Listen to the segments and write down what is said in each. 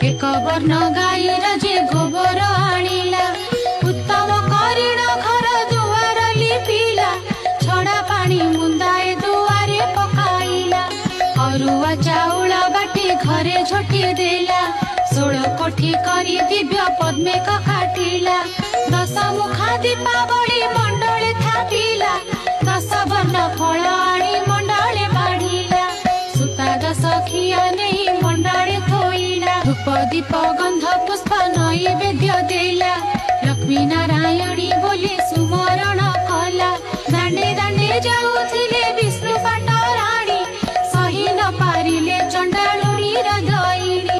एक वर्ण गाईर जे गोबर आनिला उत्तम करिण घर दुआर लिपिला छड़ा पानी मुंदाए दुआरे पकाइला अरुआ चाउल बाटी घरे झोटी देला 16 कोठी करी दिव्य पद्मे काटिला 10 मुखा दीपावली मंडले थापिला 10 वर्ण फल आनी मंडले बाढ़िला सुता 10 खिया नहीं मंडले थोइला धूप दीप गंध पुष्प नैवेद्य देला लक्ष्मी नारायणी बोली सुमरण कला दांडे दांडे जाऊथिले विष्णु पाटराणी सही न पारिले चंडालुणी रदईनी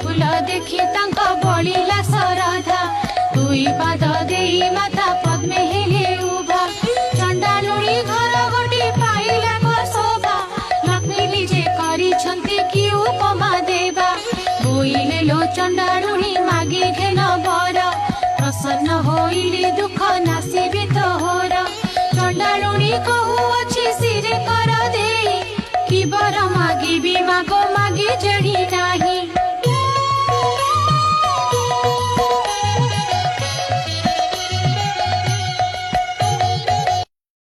फूल देखी बलिला सरधा दुई पाद देई माता पद्मे हेले उभा चंडालुणी घर गोटी पाइला शोभा लक्ष्मी निजे करिछंती कि उपमा देवा बोइले लो चंडालुणी मागी घेन बर प्रसन्न होइली दुख नासिबे तोहर चंडालुणी कहू अछि सिरे कर देई कि बर मागी भी मागो मागी जड़ी नाही